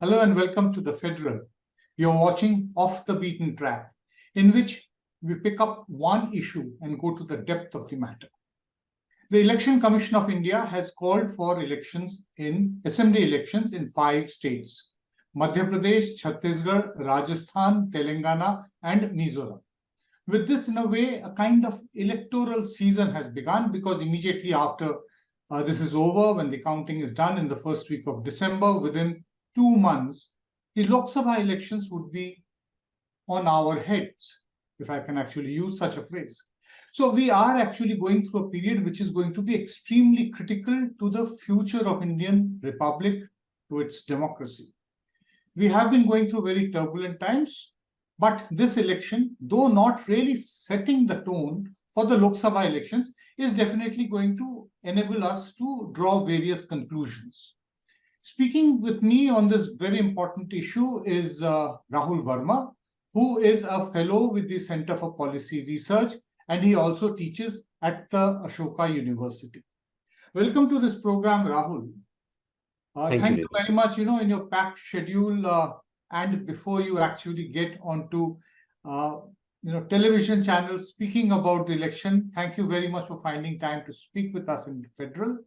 Hello and welcome to the Federal. You're watching Off the Beaten Track, in which we pick up one issue and go to the depth of the matter. The Election Commission of India has called for assembly elections in 5 states: Madhya Pradesh, Chhattisgarh, Rajasthan, Telangana, and Mizoram. With this, in a way, a kind of electoral season has begun, because immediately after this is over, when the counting is done in the first week of December, within 2 months, the Lok Sabha elections would be on our heads, if I can actually use such a phrase. So we are actually going through a period which is going to be extremely critical to the future of Indian Republic, to its democracy. We have been going through very turbulent times, but this election, though not really setting the tone for the Lok Sabha elections, is definitely going to enable us to draw various conclusions. Speaking with me on this very important issue is Rahul Verma, who is a fellow with the Center for Policy Research, and he also teaches at the Ashoka University. Welcome to this program, Rahul. Thank you very much. In your packed schedule, and before you actually get onto television channels speaking about the election, thank you very much for finding time to speak with us in the Federal.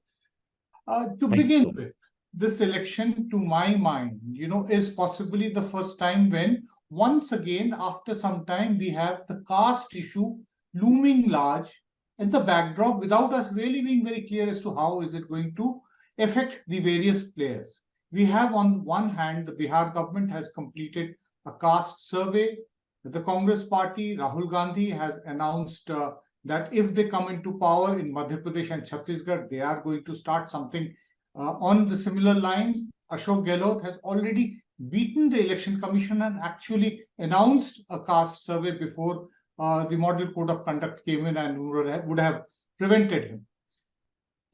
To begin with, this election, to my mind, is possibly the first time when, once again, after some time, we have the caste issue looming large at the backdrop, without us really being very clear as to how is it going to affect the various players. We have, on one hand, the Bihar government has completed a caste survey. The Congress party, Rahul Gandhi, has announced that if they come into power in Madhya Pradesh and Chhattisgarh, they are going to start something on the similar lines. Ashok Gehlot has already beaten the Election Commission and actually announced a caste survey before the Model Code of Conduct came in and would have prevented him.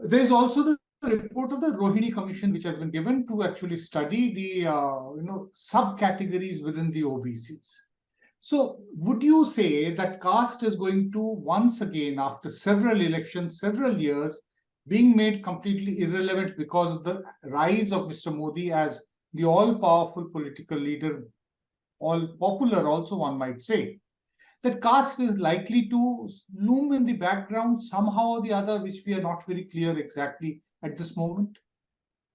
There is also the report of the Rohini Commission, which has been given to actually study the subcategories within the OBCs. So would you say that caste is going to, once again, after several elections, several years, being made completely irrelevant because of the rise of Mr. Modi as the all-powerful political leader, all popular also, one might say, that caste is likely to loom in the background somehow or the other, which we are not very clear exactly at this moment?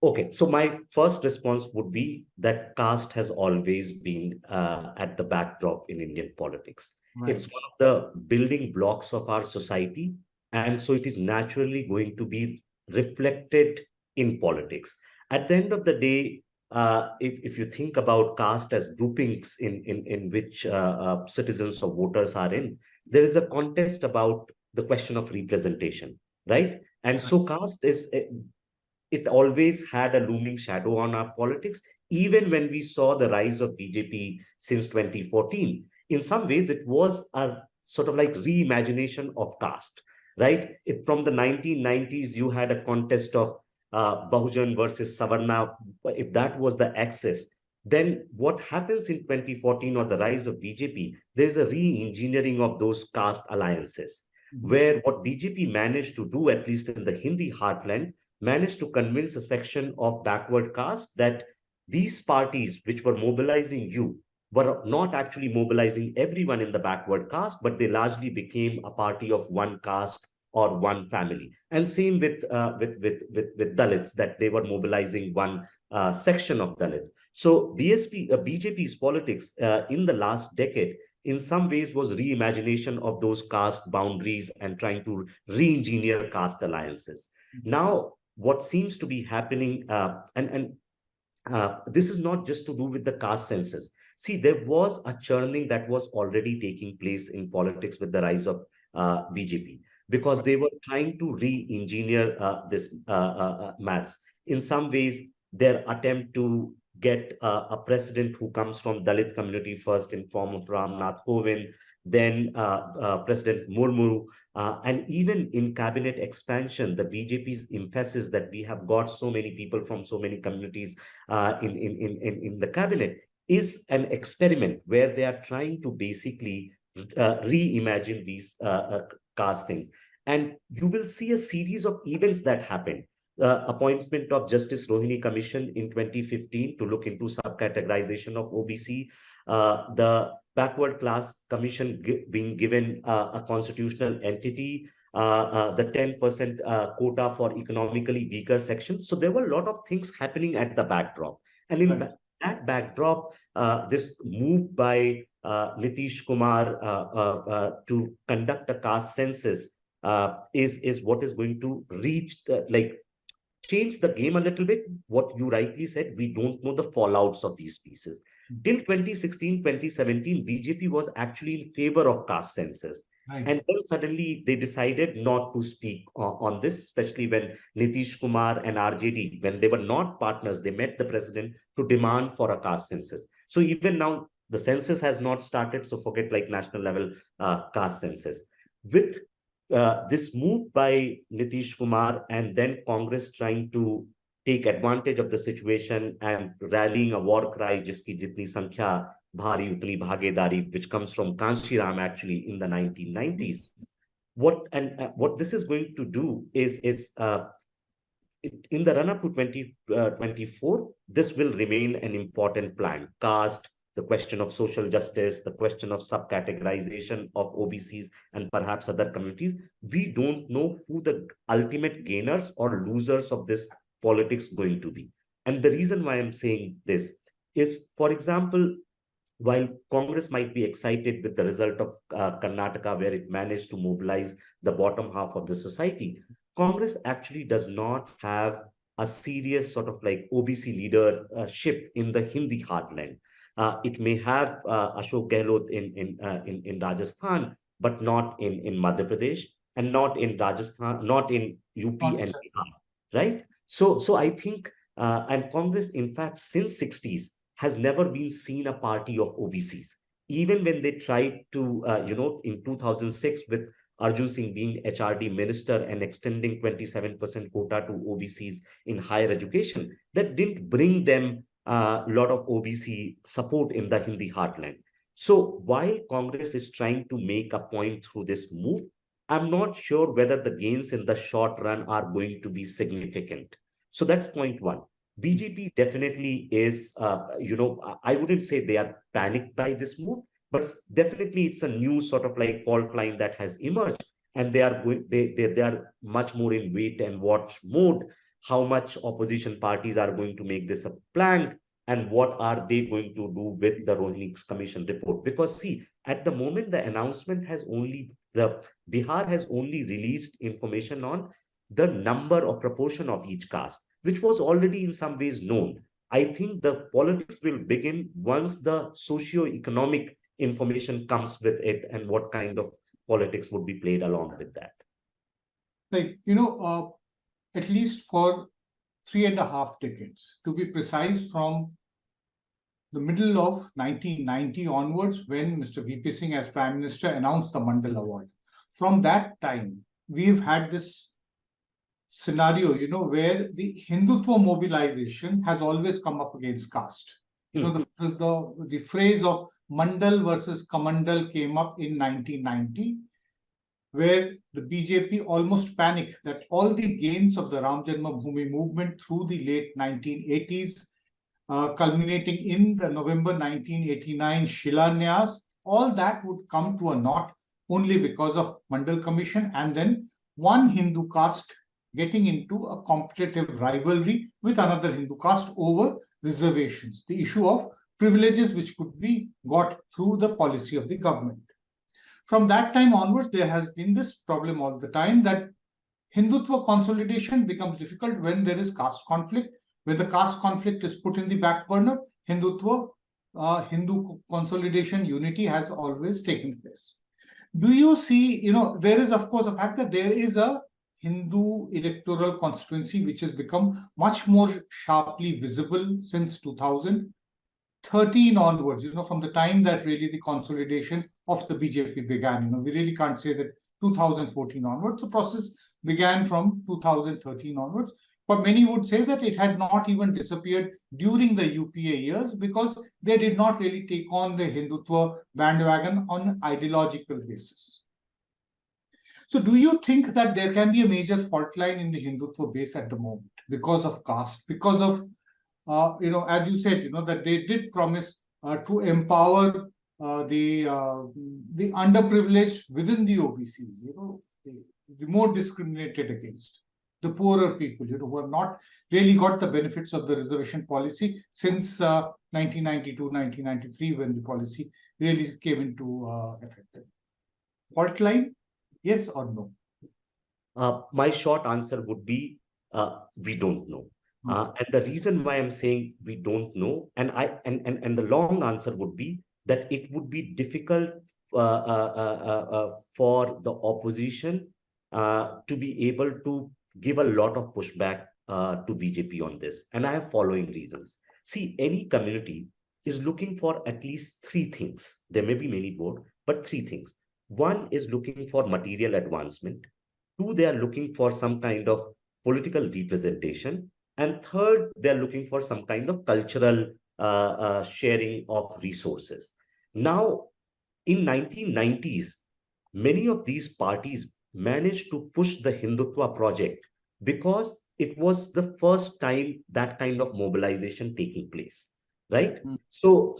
Okay, so my first response would be that caste has always been at the backdrop in Indian politics. Right. It's one of the building blocks of our society, and so it is naturally going to be reflected in politics. At the end of the day, if you think about caste as groupings in which citizens or voters are in, there is a contest about the question of representation, right? And so caste is, it always had a looming shadow on our politics, even when we saw the rise of BJP since 2014. In some ways, it was a sort of like reimagination of caste, right? From the 1990s, you had a contest of Bahujan versus Savarna. If that was the axis, then what happens in 2014 or the rise of BJP, there is a re-engineering of those caste alliances, where what BJP managed to do, at least in the Hindi heartland, managed to convince a section of backward caste that these parties which were mobilizing you were not actually mobilizing everyone in the backward caste, but they largely became a party of one caste or one family. And same with Dalits, that they were mobilizing one section of Dalits. So BJP's politics in the last decade, in some ways, was reimagination of those caste boundaries and trying to re-engineer caste alliances. Now, what seems to be happening, this is not just to do with the caste census. See, there was a churning that was already taking place in politics with the rise of BJP, because they were trying to re-engineer this maths. In some ways, their attempt to get a president who comes from Dalit community first in form of Ramnath Kovind, then President Murmu, and even in cabinet expansion, the BJP's emphasis that we have got so many people from so many communities in the cabinet is an experiment where they are trying to basically reimagine these caste things. And you will see a series of events that happen. appointment of Justice Rohini Commission in 2015 to look into subcategorization of OBC, the Backward Class Commission being given a constitutional entity, the 10% quota for economically weaker sections. So there were a lot of things happening at the backdrop. And in that backdrop, this move by Nitish Kumar to conduct a caste census is what is going to reach change the game a little bit. What you rightly said, we don't know the fallouts of these pieces. Till 2016, 2017, BJP was actually in favor of caste census. And then suddenly they decided not to speak on this, especially when Nitish Kumar and RJD, when they were not partners, they met the president to demand for a caste census. So even now, the census has not started, so forget like national level caste census. With this move by Nitish Kumar and then Congress trying to take advantage of the situation and rallying a war cry, jiski jitni sankhya bhari utni bhagedari, which comes from Kanshi Ram actually in the 1990s. What this is going to do is in the run-up to 2024, this will remain an important plank. Caste, the question of social justice, the question of subcategorization of OBCs and perhaps other communities. We don't know who the ultimate gainers or losers of this politics going to be. And the reason why I'm saying this is, for example, while Congress might be excited with the result of Karnataka, where it managed to mobilize the bottom half of the society, Congress actually does not have a serious sort of like OBC leadership in the Hindi heartland. It may have Ashok Gehlot in Rajasthan, but not in Madhya Pradesh, and not in Rajasthan, not in UP and Bihar, right? So I think, and Congress, in fact, since 60s, has never been seen a party of OBCs. Even when they tried to, in 2006 with Arjun Singh being HRD minister and extending 27% quota to OBCs in higher education, that didn't bring them a lot of OBC support in the Hindi heartland. So while Congress is trying to make a point through this move, I'm not sure whether the gains in the short run are going to be significant. So that's point one. BJP definitely is, I wouldn't say they are panicked by this move, but definitely it's a new sort of like fault line that has emerged, and they are going, they are much more in wait and watch mode. How much opposition parties are going to make this a plank, and what are they going to do with the Rohini Commission report? Because see, at the moment, the announcement has only, the Bihar has only released information on the number or proportion of each caste, which was already in some ways known. I think the politics will begin once the socio-economic information comes with it, and what kind of politics would be played along with that. Like, at least for 3.5 decades, to be precise, from the middle of 1990 onwards, when Mr. VP Singh as Prime Minister announced the Mandal Award. From that time, we've had this scenario, where the Hindutva mobilization has always come up against caste. The phrase of Mandal versus Kamandal came up in 1990, where the BJP almost panicked that all the gains of the Ram Janmabhoomi movement through the late 1980s, culminating in the November 1989 Shilanyas, all that would come to a naught only because of Mandal Commission, and then one Hindu caste getting into a competitive rivalry with another Hindu caste over reservations, the issue of privileges which could be got through the policy of the government. From that time onwards, there has been this problem all the time that Hindutva consolidation becomes difficult when there is caste conflict. When the caste conflict is put in the back burner, Hindutva, Hindu consolidation unity has always taken place. Do you see, there is of course a fact that there is a Hindu electoral constituency which has become much more sharply visible since 2013 onwards, from the time that really the consolidation of the BJP began. We really can't say that 2014 onwards. The process began from 2013 onwards. But many would say that it had not even disappeared during the UPA years because they did not really take on the Hindutva bandwagon on an ideological basis. So do you think that there can be a major fault line in the Hindutva base at the moment because of caste, because of, as you said, that they did promise to empower the underprivileged within the OBCs, the more discriminated against, the poorer people, who have not really got the benefits of the reservation policy since 1992, 1993, when the policy really came into effect. Fault line, yes or no? My short answer would be we don't know. And the reason why I'm saying we don't know, and the long answer would be that it would be difficult for the opposition to be able to give a lot of pushback to BJP on this. And I have following reasons. See, any community is looking for at least three things. There may be many more, but three things. One is looking for material advancement. Two, they are looking for some kind of political representation. And third, they're looking for some kind of cultural sharing of resources. Now, in 1990s, many of these parties managed to push the Hindutva project because it was the first time that kind of mobilization taking place, right? So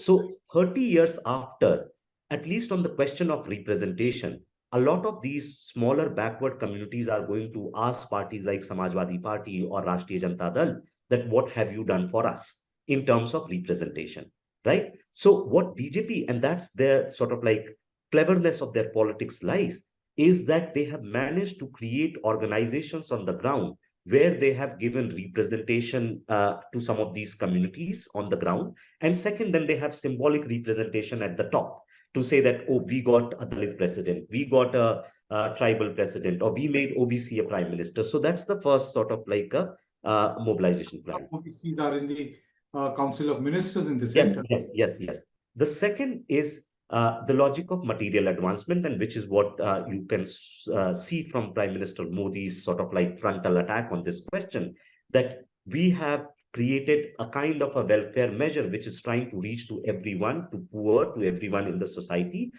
30 years after, at least on the question of representation, a lot of these smaller backward communities are going to ask parties like Samajwadi Party or Rashtriya Janata Dal that what have you done for us in terms of representation, right? So what BJP, and that's their sort of like cleverness of their politics lies, is that they have managed to create organizations on the ground where they have given representation to some of these communities on the ground. And second, then they have symbolic representation at the top to say that, oh, we got a Dalit president, we got a tribal president, or we made OBC a prime minister. So that's the first sort of like a mobilization plan. OBCs are in the Council of Ministers in the Yes, center. yes. The second is the logic of material advancement, and which is what you can see from Prime Minister Modi's sort of like frontal attack on this question, that we have created a kind of a welfare measure which is trying to reach to everyone, to poor, to everyone in the society.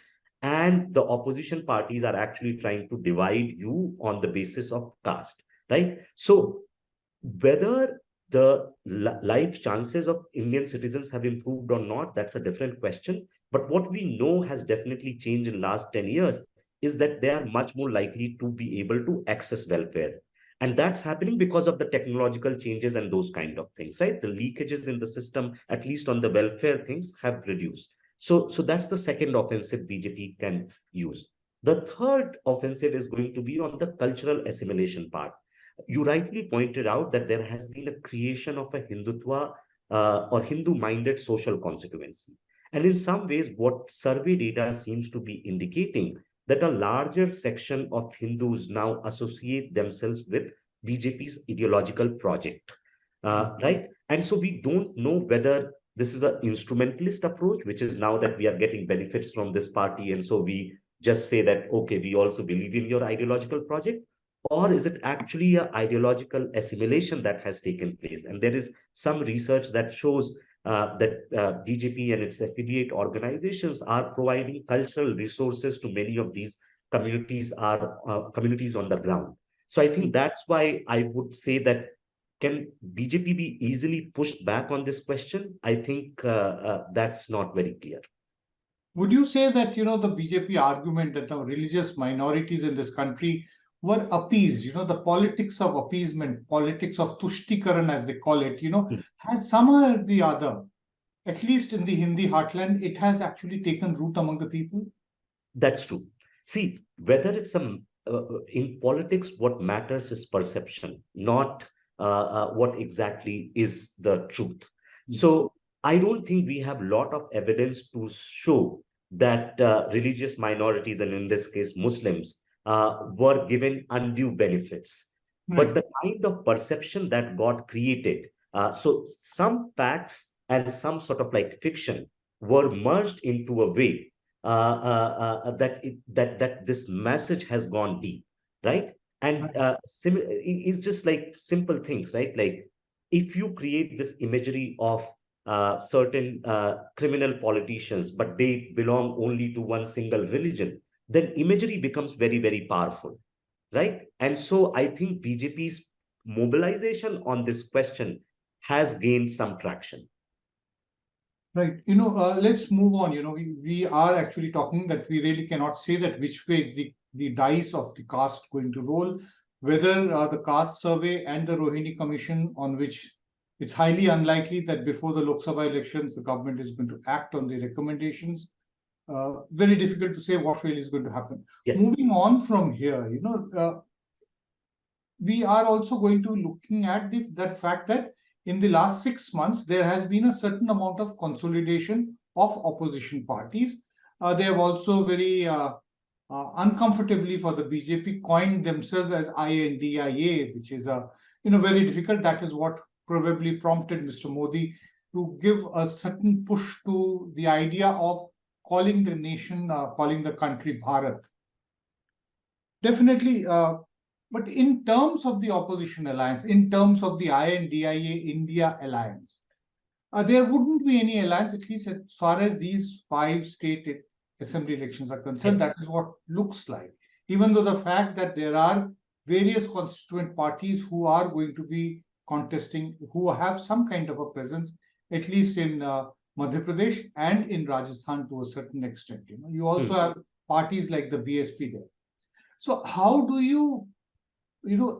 And the opposition parties are actually trying to divide you on the basis of caste, right? So whether the life chances of Indian citizens have improved or not, that's a different question. But what we know has definitely changed in last 10 years is that they are much more likely to be able to access welfare. And that's happening because of the technological changes and those kind of things, right? The leakages in the system, at least on the welfare things, have reduced. So that's the second offensive BJP can use. The third offensive is going to be on the cultural assimilation part. You rightly pointed out that there has been a creation of a Hindutva or Hindu-minded social constituency. And in some ways, what survey data seems to be indicating that a larger section of Hindus now associate themselves with BJP's ideological project, right? And so we don't know whether this is an instrumentalist approach, which is now that we are getting benefits from this party. And so we just say that, okay, we also believe in your ideological project, or is it actually an ideological assimilation that has taken place? And there is some research that shows that BJP and its affiliate organizations are providing cultural resources to many of these communities on the ground. So I think that's why I would say that can BJP be easily pushed back on this question? I think that's not very clear. Would you say that, the BJP argument that the religious minorities in this country were appeased, the politics of appeasement, politics of tushtikaran, as they call it, has somehow or the other, at least in the Hindi heartland, it has actually taken root among the people? That's true. See, whether it's in politics, what matters is perception, not what exactly is the truth. So I don't think we have a lot of evidence to show that religious minorities, and in this case, Muslims, were given undue benefits. But the kind of perception that got created, so some facts and some sort of like fiction were merged into a way that this message has gone deep, right? And it's just like simple things, right? Like if you create this imagery of certain criminal politicians, but they belong only to one single religion, then imagery becomes very, very powerful. right? And so I think BJP's mobilization on this question has gained some traction. Right. Let's move on. We are actually talking that we really cannot say that which way the dice of the caste going to roll, whether the caste survey and the Rohini Commission, on which it's highly unlikely that before the Lok Sabha elections, the government is going to act on the recommendations. Very difficult to say what really is going to happen. Yes. Moving on from here, we are also going to looking at that fact that in the last 6 months, there has been a certain amount of consolidation of opposition parties. They have also very uncomfortably for the BJP coined themselves as INDIA, which is very difficult. That is what probably prompted Mr. Modi to give a certain push to the idea of calling the nation, calling the country Bharat. Definitely, but in terms of the opposition alliance, in terms of the INDIA India alliance, there wouldn't be any alliance, at least as far as these 5 state assembly elections are concerned. Yes. That is what looks like. Even though the fact that there are various constituent parties who are going to be contesting, who have some kind of a presence, at least in Madhya Pradesh and in Rajasthan to a certain extent. You also have parties like the BSP there. So how do you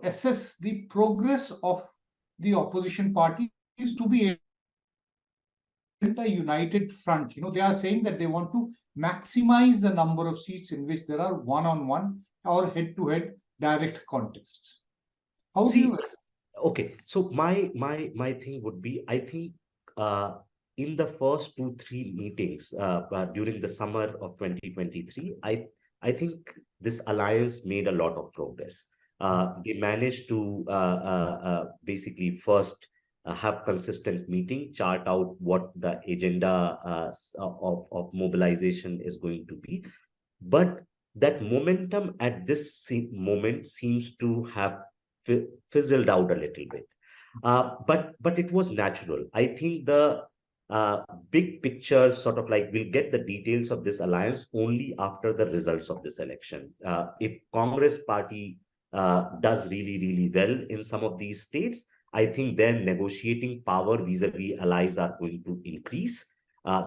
assess the progress of the opposition parties to be a united front? They are saying that they want to maximize the number of seats in which there are one-on-one or head-to-head direct contests. How do you assess? Okay, so my thing would be, I think in the first 2-3 meetings during the summer of 2023, I think this alliance made a lot of progress. They managed to basically first have consistent meeting, chart out what the agenda of mobilization is going to be. But that momentum at this moment seems to have fizzled out a little bit. But it was natural. I think the big picture sort of like we'll get the details of this alliance only after the results of this election. If Congress party does really, really well in some of these states, I think their negotiating power vis-a-vis allies are going to increase.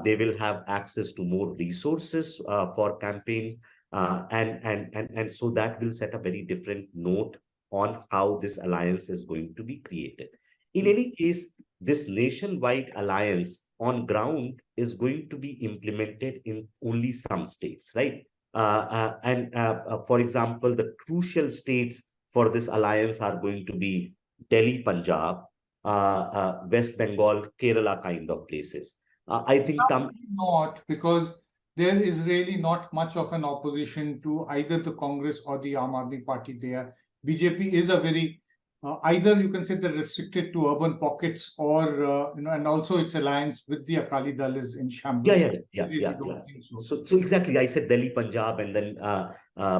They will have access to more resources for campaign, and so that will set a very different note on how this alliance is going to be created. In any case, this nationwide alliance on ground is going to be implemented in only some states, right? For example, the crucial states for this alliance are going to be Delhi, Punjab, West Bengal, Kerala kind of places. I think not, because there is really not much of an opposition to either the Congress or the Aam Aadmi Party there. BJP is a very either you can say they're restricted to urban pockets, or and also its alliance with the Akali Dal is in shambles. Yeah. So exactly, I said Delhi, Punjab, and then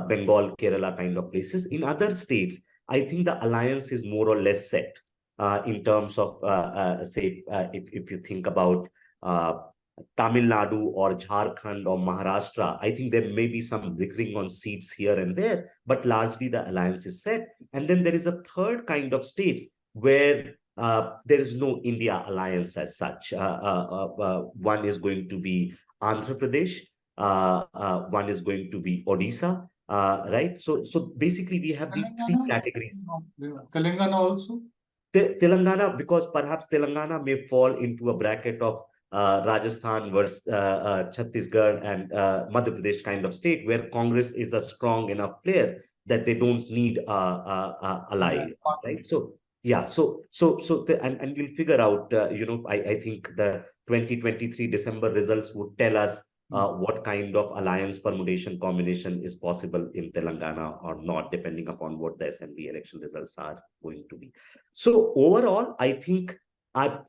Bengal, Kerala kind of places. In other states, I think the alliance is more or less set in terms of say if you think about Tamil Nadu or Jharkhand or Maharashtra, I think there may be some bickering on seats here and there, but largely the alliance is set. And then there is a third kind of states where there is no India alliance as such. One is going to be Andhra Pradesh, one is going to be Odisha, right? So basically we have these 3 categories. Telangana also? Telangana, because perhaps Telangana may fall into a bracket of Rajasthan versus Chhattisgarh and Madhya Pradesh kind of state, where Congress is a strong enough player that they don't need ally, right? So yeah, and we'll figure out. I think the 2023 December results would tell us what kind of alliance permutation combination is possible in Telangana or not, depending upon what the assembly election results are going to be. So overall, I think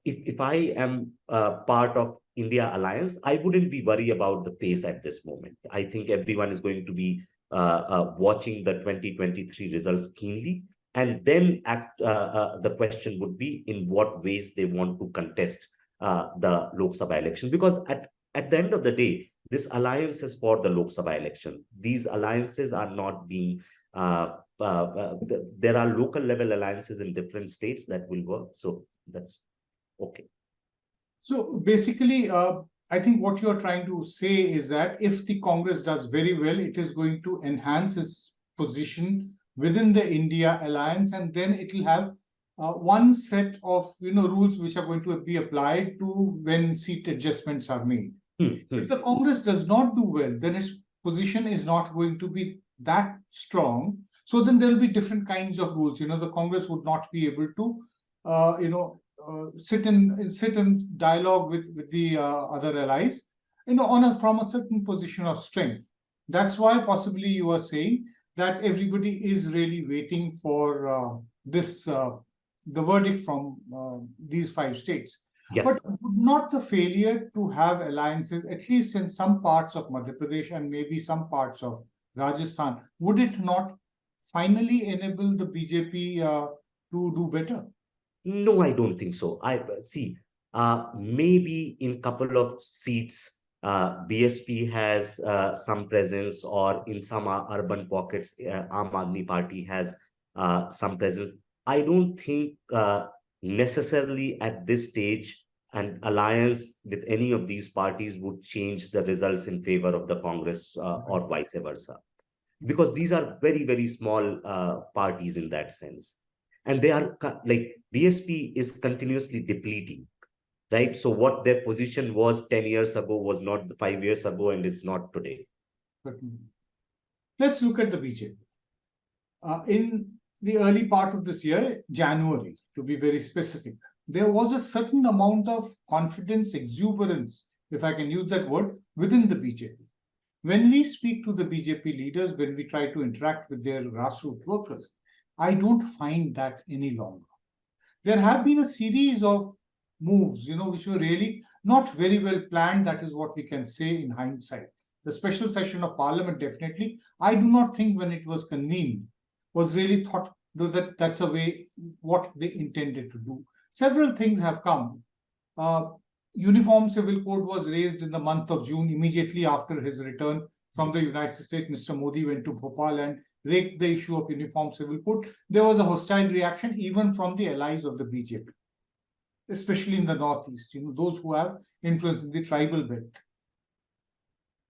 if I am part of India alliance, I wouldn't be worried about the pace at this moment. I think everyone is going to be watching the 2023 results keenly. And then the question would be in what ways they want to contest the Lok Sabha election. Because at the end of the day, this alliance is for the Lok Sabha election. These alliances are not being there are local level alliances in different states that will work. So that's okay. So basically, I think what you're trying to say is that if the Congress does very well, it is going to enhance its position within the India alliance, and then it will have one set of rules which are going to be applied to when seat adjustments are made. If the Congress does not do well, then its position is not going to be that strong. So then there will be different kinds of rules. The Congress would not be able to, sit in dialogue with the other allies, from a certain position of strength. That's why possibly you are saying that everybody is really waiting for the verdict from these 5 states. Yes. But would not the failure to have alliances, at least in some parts of Madhya Pradesh and maybe some parts of Rajasthan, would it not finally enable the BJP to do better? No, I don't think so. I see. Maybe in couple of seats, BSP has some presence, or in some urban pockets, Aam Aadmi Party has some presence. I don't think necessarily at this stage an alliance with any of these parties would change the results in favor of the Congress or vice versa, because these are very, very small parties in that sense. And they are like BSP is continuously depleting, right? So what their position was 10 years ago was not 5 years ago, and it's not today. Let's look at the BJP. In the early part of this year, January, to be very specific, there was a certain amount of confidence, exuberance, if I can use that word, within the BJP. When we speak to the BJP leaders, when we try to interact with their grassroots workers, I don't find that any longer. There have been a series of moves, which were really not very well planned. That is what we can say in hindsight. The special session of Parliament, definitely, I do not think when it was convened was really thought that that's a way what they intended to do. Several things have come. Uniform Civil Code was raised in the month of June, immediately after his return from the United States. Mr. Modi went to Bhopal and raked the issue of Uniform Civil Code. There was a hostile reaction even from the allies of the BJP, especially in the Northeast, those who have influence in the tribal belt.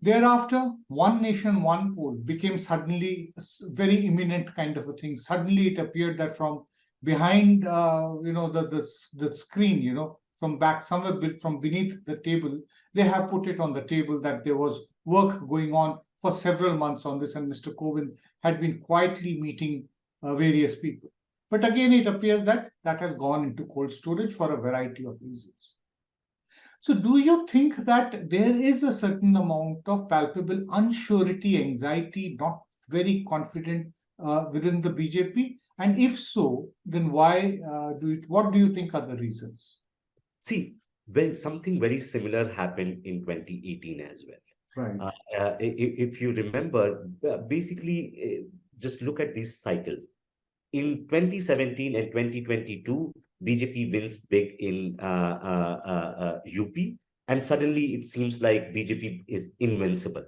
Thereafter, one nation, one poll became suddenly a very imminent kind of a thing. Suddenly it appeared that from behind, the screen, from back somewhere from beneath the table, they have put it on the table that there was work going on for several months on this, and Mr. Kovind had been quietly meeting various people. But again, it appears that that has gone into cold storage for a variety of reasons. So do you think that there is a certain amount of palpable unsurety, anxiety, not very confident within the BJP? And if so, then why what do you think are the reasons? See, well, something very similar happened in 2018 as well. Right. If you remember, basically, just look at these cycles. In 2017 and 2022, BJP wins big in UP, and suddenly it seems like BJP is invincible.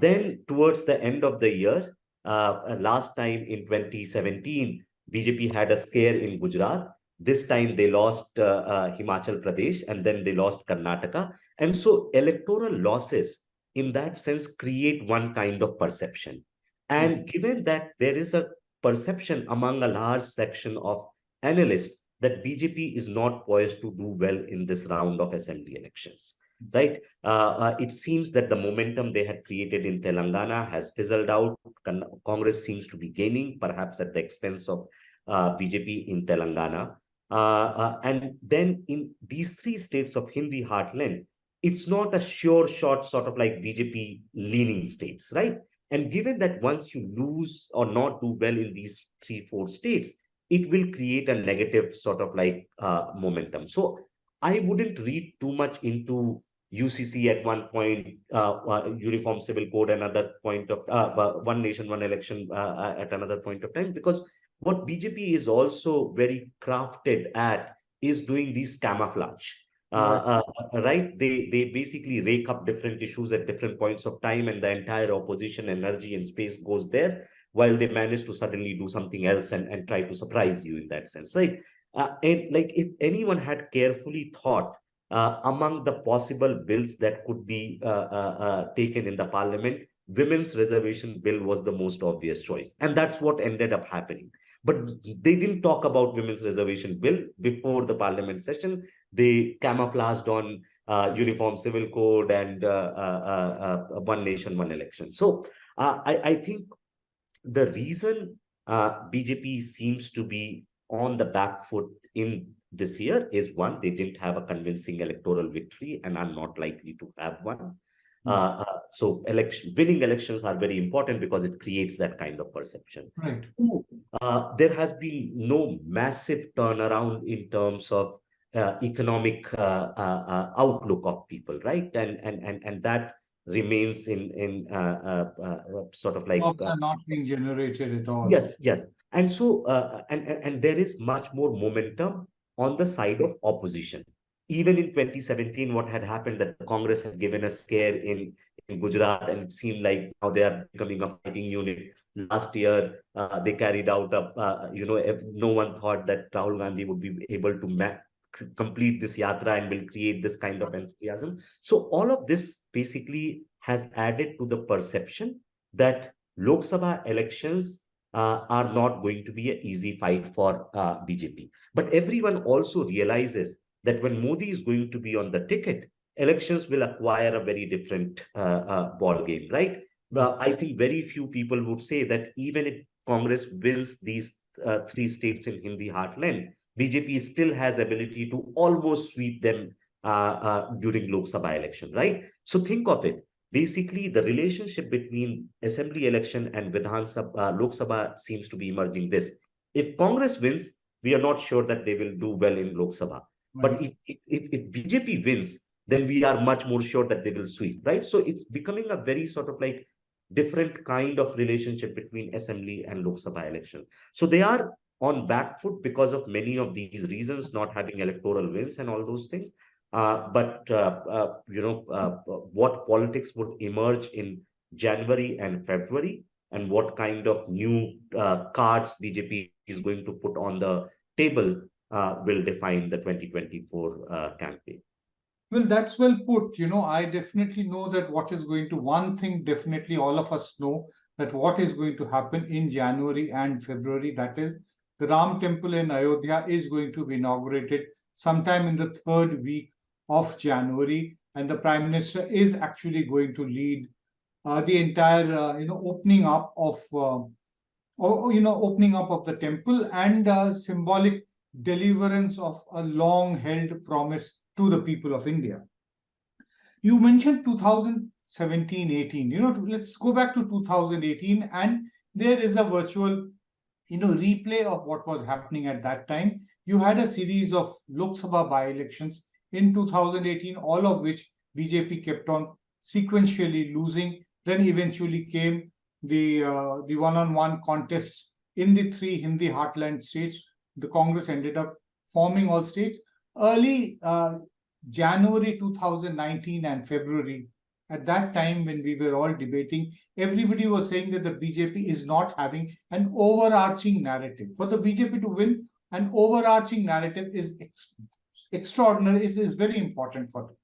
Then towards the end of the year, last time in 2017, BJP had a scare in Gujarat. This time they lost Himachal Pradesh, and then they lost Karnataka. And so electoral losses in that sense create one kind of perception. And given that there is a perception among a large section of analysts that BJP is not poised to do well in this round of assembly elections, right? It seems that the momentum they had created in Telangana has fizzled out. Congress seems to be gaining, perhaps at the expense of BJP in Telangana. And then in these 3 states of Hindi heartland, it's not a sure shot sort of like BJP leaning states, right? And given that once you lose or not do well in these 3-4 states, it will create a negative sort of like momentum. So I wouldn't read too much into UCC at one point, Uniform Civil Code, another point of one nation, one election at another point of time, because what BJP is also very crafted at is doing these camouflage. Right? They basically rake up different issues at different points of time, and the entire opposition energy and space goes there. while they manage to suddenly do something else and try to surprise you in that sense. Like, and like if anyone had carefully thought among the possible bills that could be taken in the parliament, women's reservation bill was the most obvious choice. And that's what ended up happening. But they didn't talk about women's reservation bill before the parliament session. They camouflaged on uniform civil code and one nation, one election. So I think the reason BJP seems to be on the back foot in this year is one, they didn't have a convincing electoral victory and are not likely to have one. So winning elections are very important because it creates that kind of perception. Right. Two, there has been no massive turnaround in terms of economic outlook of people, right? And that remains in sort of like Jobs are not being generated at all. yes, yes. And so and there is much more momentum on the side of opposition. Even in 2017, what had happened that the Congress had given a scare in Gujarat, and it seemed like now they are becoming a fighting unit. Last year, they carried out no one thought that Rahul Gandhi would be able to complete this yatra and will create this kind of enthusiasm. So all of this basically has added to the perception that Lok Sabha elections are not going to be an easy fight for BJP. But everyone also realizes that when Modi is going to be on the ticket, elections will acquire a very different ball game, right? I think very few people would say that even if Congress wins these three states in Hindi heartland, BJP still has ability to almost sweep them during Lok Sabha election, right? So think of it. Basically, the relationship between assembly election and Vidhan Sabha, Lok Sabha seems to be emerging this. If Congress wins, we are not sure that they will do well in Lok Sabha. But if BJP wins, then we are much more sure that they will sweep, right? So it's becoming a very sort of like different kind of relationship between assembly and Lok Sabha election. So they are on back foot because of many of these reasons, not having electoral wins and all those things. What politics would emerge in January and February, and what kind of new cards BJP is going to put on the table will define the 2024 campaign. Well, that's well put. I definitely know that one thing definitely all of us know that what is going to happen in January and February, that is the Ram temple in Ayodhya is going to be inaugurated sometime in the third week of January, and the Prime Minister is actually going to lead the entire, opening up of the temple and symbolic deliverance of a long-held promise to the people of India. You mentioned 2017-18. Let's go back to 2018, and there is a virtual, replay of what was happening at that time. You had a series of Lok Sabha by-elections in 2018, all of which BJP kept on sequentially losing. Then eventually came the one-on-one contests in the three Hindi heartland states. The Congress ended up forming all states. Early January 2019 and February, at that time when we were all debating, everybody was saying that the BJP is not having an overarching narrative. For the BJP to win, an overarching narrative is extraordinary, is very important for them.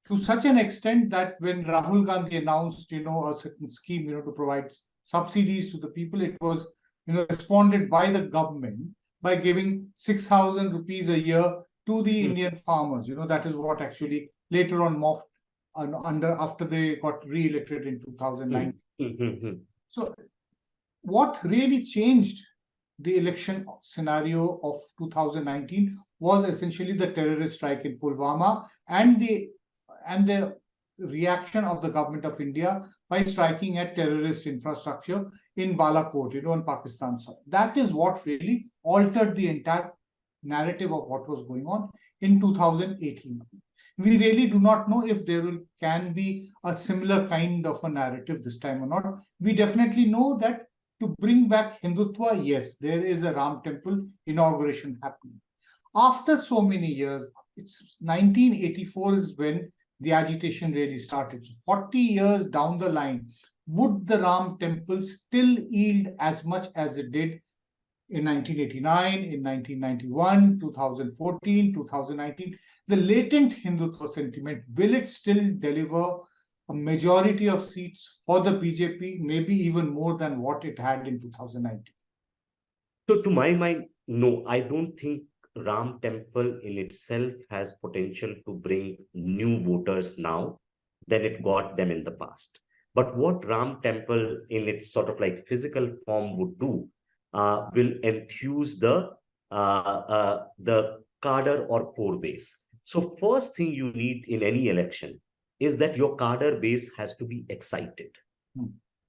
To such an extent that when Rahul Gandhi announced, a certain scheme, to provide subsidies to the people, it was, responded by the government by giving 6,000 rupees a year to the Indian farmers. That is what actually later on morphed after they got re-elected in 2009. So what really changed the election scenario of 2019 was essentially the terrorist strike in Pulwama and the reaction of the government of India by striking at terrorist infrastructure in Balakot, in Pakistan. So that is what really altered the entire narrative of what was going on in 2018. We really do not know if can be a similar kind of a narrative this time or not. We definitely know that to bring back Hindutva, yes, there is a Ram temple inauguration happening. After so many years, it's 1984 is when the agitation really started. So 40 years down the line, would the Ram temple still yield as much as it did in 1989, in 1991, 2014, 2019? The latent Hindutva sentiment, will it still deliver a majority of seats for the BJP, maybe even more than what it had in 2019? So to my mind, no, I don't think Ram Temple in itself has potential to bring new voters now than it got them in the past. But what Ram Temple in its sort of like physical form would do will enthuse the cadre or core base. So first thing you need in any election is that your cadre base has to be excited.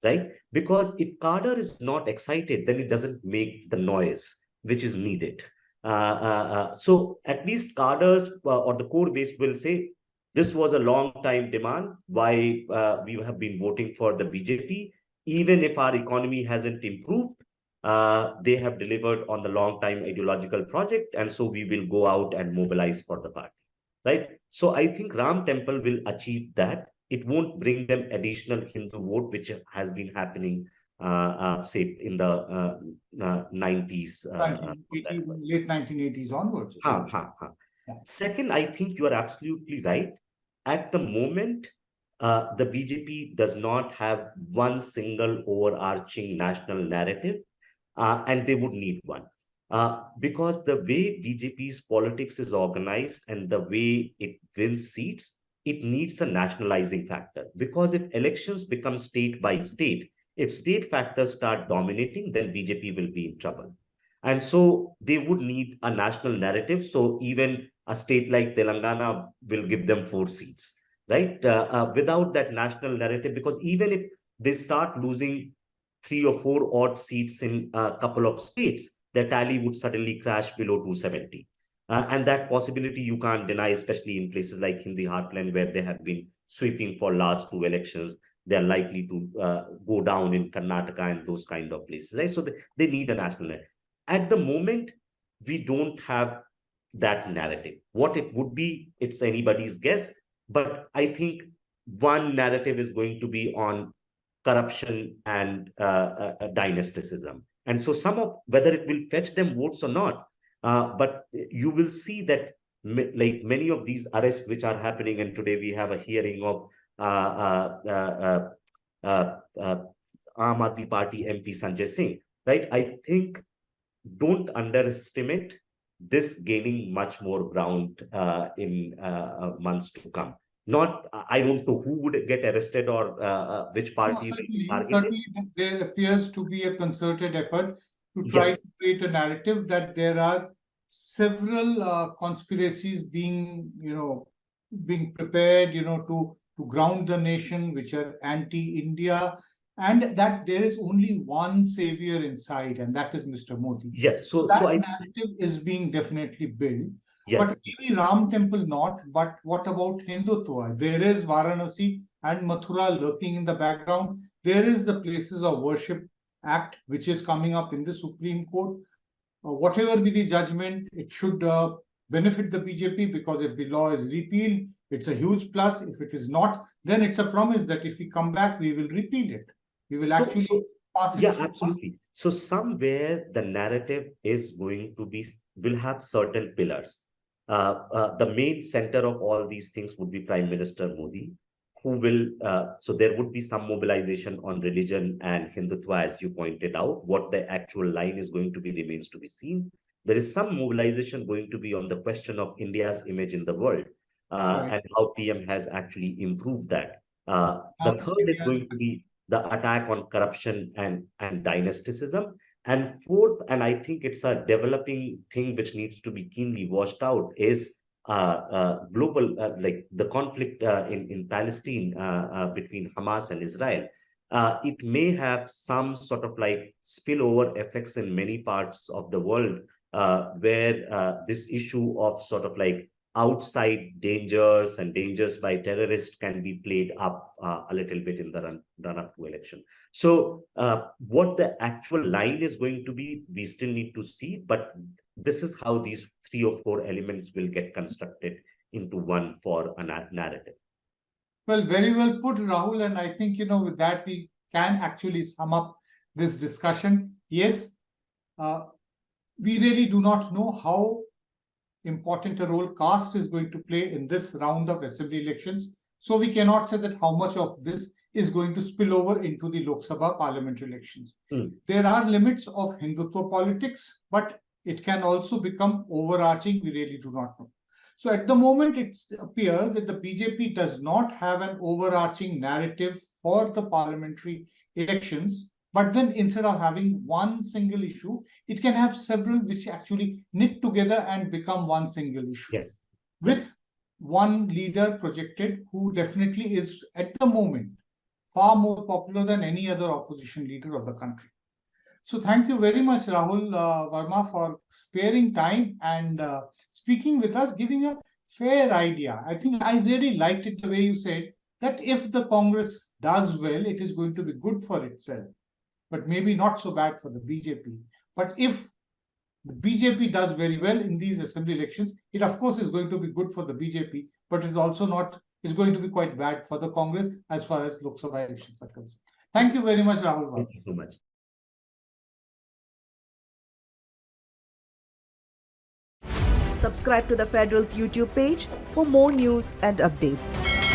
Right? Because if cadre is not excited, then it doesn't make the noise which is needed. So at least cadres or the core base will say, this was a long time demand, why we have been voting for the BJP. Even if our economy hasn't improved, they have delivered on the long time ideological project, and so we will go out and mobilize for the party. Right? So I think Ram Temple will achieve that. It won't bring them additional Hindu vote, which has been happening, say, in the 90s. Late 1980s onwards. Yeah. Second, I think you are absolutely right. At the moment, the BJP does not have one single overarching national narrative, and they would need one. Because the way BJP's politics is organized and the way it wins seats, it needs a nationalizing factor. Because if elections become state by state, if state factors start dominating, then BJP will be in trouble. And so they would need a national narrative. So even a state like Telangana will give them 4 seats, right? Without that national narrative, because even if they start losing 3 or 4 odd seats in a couple of states, their tally would suddenly crash below 270. And that possibility you can't deny, especially in places like Hindi Heartland, where they have been sweeping for last 2 elections. They're likely to go down in Karnataka and those kind of places, right? So they need a national narrative. At the moment, we don't have that narrative. What it would be, it's anybody's guess. But I think one narrative is going to be on corruption and dynasticism. And so some of, whether it will fetch them votes or not, but you will see that like many of these arrests which are happening, and today we have a hearing of Aam Aadmi Party MP Sanjay Singh, right? I think don't underestimate this gaining much more ground in months to come. Not, I don't know who would get arrested or which party will be targeted. Certainly, there appears to be a concerted effort to try to create a narrative that there are several conspiracies being, being prepared, to ground the nation, which are anti-India, and that there is only one savior inside, and that is Mr. Modi. Yes, so that narrative is being definitely built. Yes. But maybe Ram Temple not, but what about Hindutva? There is Varanasi and Mathura lurking in the background. There is the Places of Worship Act, which is coming up in the Supreme Court. Whatever be the judgment, it should benefit the BJP, because if the law is repealed, it's a huge plus. If it is not, then it's a promise that if we come back, we will repeal it. We will actually pass it. Yeah, absolutely. So somewhere the narrative is going to be, will have certain pillars. The main center of all these things would be Prime Minister Modi, who will, so there would be some mobilization on religion and Hindutva, as you pointed out. What the actual line is going to be remains to be seen. There is some mobilization going to be on the question of India's image in the world, and how PM has actually improved that. The third is going to be the attack on corruption and dynasticism. And fourth, and I think it's a developing thing which needs to be keenly watched out, is global, like the conflict in Palestine between Hamas and Israel. It may have some sort of like spillover effects in many parts of the world, where this issue of sort of like outside dangers and dangers by terrorists can be played up a little bit in the run up to election. So what the actual line is going to be, we still need to see, but this is how these 3 or 4 elements will get constructed into one for a narrative. Well, very well put, Rahul. And I think, with that, we can actually sum up this discussion. Yes, we really do not know how important a role caste is going to play in this round of assembly elections. So we cannot say that how much of this is going to spill over into the Lok Sabha parliamentary elections. There are limits of Hindutva politics, but it can also become overarching. We really do not know. So at the moment, it appears that the BJP does not have an overarching narrative for the parliamentary elections. But then instead of having one single issue, it can have several which actually knit together and become one single issue. Yes. With one leader projected who definitely is at the moment far more popular than any other opposition leader of the country. So thank you very much, Rahul Verma, for sparing time and speaking with us, giving a fair idea. I think I really liked it the way you said that if the Congress does well, it is going to be good for itself, but maybe not so bad for the BJP. But if the BJP does very well in these assembly elections, it of course is going to be good for the BJP, but it's also not, is going to be quite bad for the Congress as far as Lok Sabha elections are concerned. Thank you very much, Rahul. Thank you so much. Subscribe to the Federal's YouTube page for more news and updates.